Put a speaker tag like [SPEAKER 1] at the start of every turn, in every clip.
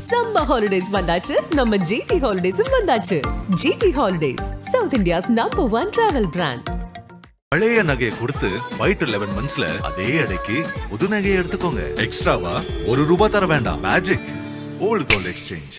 [SPEAKER 1] Summer holidays வந்தாச்சு, நம்ம GT ஹாலிடேஸும் வந்தாச்சு. GT holidays, south India's number 1 travel brand.
[SPEAKER 2] பழைய நகையை கொடுத்து வைட் 11 மந்த்ஸ்ல அதே அடைக்கு புது நகையை எடுத்துக்கோங்க. எக்ஸ்ட்ராவா ₹1 தர வேண்டாம். Magic old gold exchange.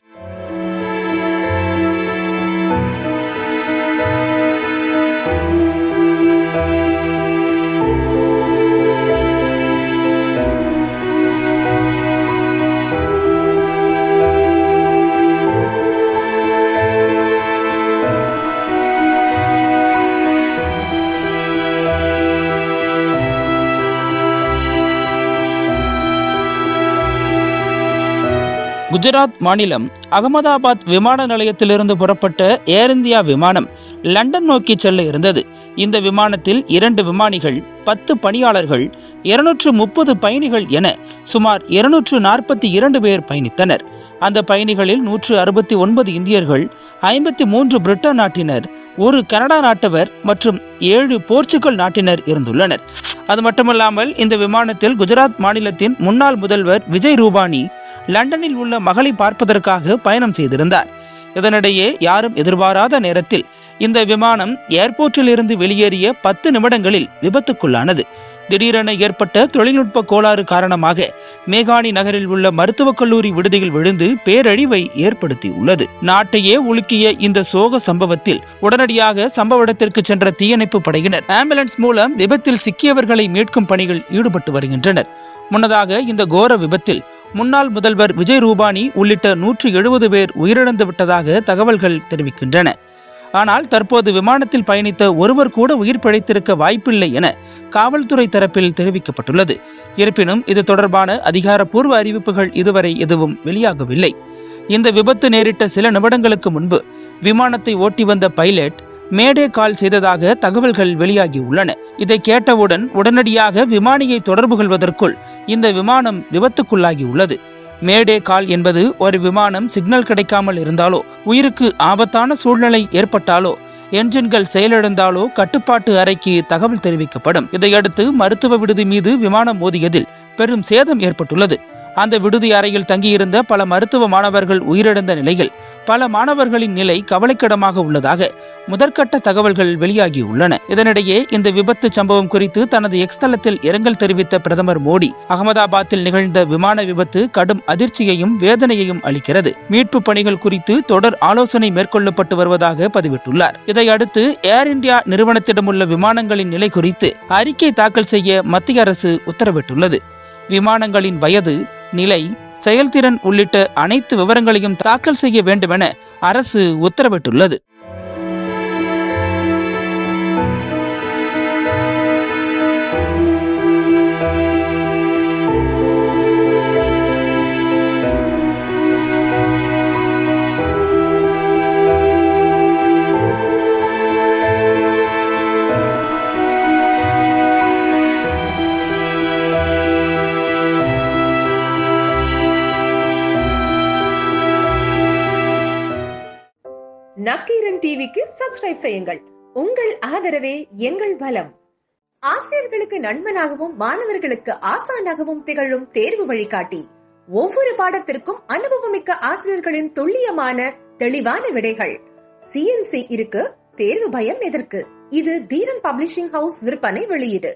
[SPEAKER 3] Gujarat மாநிலம் அகமதாபாத் விமான நிலையத்திலிருந்து புறப்பட்ட ஏர் இந்தியா விமானம் லண்டன் நோக்கி செல்ல இருந்தது. இந்த விமானத்தில் 2 விமானிகள், 10 பணியாளர்கள், 230 பயணிகள் என சுமார் 242 பேர் பயணித்தனர். அந்த பயணிகளில் 169 இந்தியர்கள், 53 பிரிட்டன் நாட்டினர், 1 கனடா நாட்டவர் மற்றும் 7 போர்ச்சுகல் நாட்டினர் இருந்துள்ளனர். அது மட்டுமல்லாமல் இந்த விமானத்தில் குஜராத் மாநிலத்தின் முன்னாள் முதல்வர் விஜய் ரூபானி லண்டனில் உள்ள மகளை பார்ப்பதற்காக பயணம் செய்திருந்தார். இதனிடையே யாரும் எதிர்பாராத நேரத்தில் இந்த விமானம் ஏர்போர்ட்டில் இருந்து வெளியேறிய 10 நிமிடங்களில் விபத்துக்குள்ளானது. திடீரென ஏற்பட்ட தொழில்நுட்ப கோளாறு காரணமாக மேகானி நகரில் உள்ள மருத்துவக் கல்லூரி விடுதியில் விழுந்து பேரழிவை ஏற்படுத்தியுள்ளது. நாட்டையே உலுக்கிய இந்த சோக சம்பவத்தில் உடனடியாக சம்பவ இடத்திற்கு சென்ற தீயணைப்பு படையினர் ஆம்புலன்ஸ் மூலம் விபத்தில் சிக்கியவர்களை மீட்கும் பணியில் ஈடுபட்டு வருகின்றனர். முன்னதாக இந்த கோர விபத்தில் முன்னாள் முதல்வர் விஜய் ரூபானி உள்ளிட்ட 170 பேர் உயிரிழந்து விட்டதாக தகவல்கள் தெரிவிக்கின்றன. ஆனால் தற்போது விமானத்தில் பயணித்த ஒருவர் கூட உயிர் பிழைத்திருக்க வாய்ப்பில்லை என காவல்துறை தரப்பில் தெரிவிக்கப்பட்டுள்ளது. இருப்பினும் இது தொடர்பான அதிகாரப்பூர்வ அறிவிப்புகள் இதுவரை எதுவும் வெளியாகவில்லை. இந்த விபத்து நேரிட்ட சில நிமிடங்களுக்கு முன்பு விமானத்தை ஓட்டி வந்த பைலட் மேடே கால் செய்ததாக தகவல்கள் வெளியாகியுள்ளன. இதை கேட்டவுடன் உடனடியாக விமானியை தொடர்பு கொள்வதற்குள் இந்த விமானம் விபத்துக்குள்ளாகியுள்ளது. மேடே கால் என்பது ஒரு விமானம் சிக்னல் கிடைக்காமல் இருந்தாலோ, உயிருக்கு ஆபத்தான சூழ்நிலை ஏற்பட்டாலோ, என்ஜின்கள் செயலிழந்தாலோ கட்டுப்பாட்டு அறைக்கு தகவல் தெரிவிக்கப்படும். இதையடுத்து மருத்துவ விடுதி மீது விமானம் மோதியதில் பெரும் சேதம் ஏற்பட்டுள்ளது. அந்த விடுதி அறையில் தங்கியிருந்த பல மருத்துவ மாணவர்கள் உயிரிழந்த நிலையில் பல மாணவர்களின் நிலை கவலைக்கிடமாக உள்ளதாக முதற்கட்ட தகவல்கள் வெளியாகியுள்ளன. இதனிடையே இந்த விபத்து சம்பவம் குறித்து தனது எக்ஸ் தளத்தில் இரங்கல் தெரிவித்த பிரதமர் மோடி, அகமதாபாத்தில் நிகழ்ந்த விமான விபத்து கடும் அதிர்ச்சியையும் வேதனையையும் அளிக்கிறது. மீட்பு பணிகள் குறித்து தொடர் ஆலோசனை மேற்கொள்ளப்பட்டு வருவதாக பதிவிட்டுள்ளார். இதையடுத்து ஏர் இந்தியா நிறுவனத்திடமுள்ள விமானங்களின் நிலை குறித்து அறிக்கை தாக்கல் செய்ய மத்திய அரசு உத்தரவிட்டுள்ளது. விமானங்களின் வயது, நிலை, செயல்திறன் உள்ளிட்ட அனைத்து விவரங்களையும் தாக்கல் செய்ய வேண்டுமென அரசு உத்தரவிட்டுள்ளது.
[SPEAKER 4] நக்கீரன் டிவிக்கு சப்ஸ்கிரைப் செய்யுங்கள். உங்கள் ஆதரவே எங்கள் பலம். ஆசிரியர்களுக்கு நண்பனாகவும் மாணவர்களுக்கு ஆசானாகவும் திகழும் தேர்வு வழிகாட்டி. ஒவ்வொரு பாடத்திற்கும் அனுபவமிக்க ஆசிரியர்களின் துல்லியமான தெளிவான விடைகள். CNC இருக்கு, தேர்வு பயம் எதற்கு? இது தீரன் பப்ளிஷிங் ஹவுஸ் விற்பனை வெளியீடு.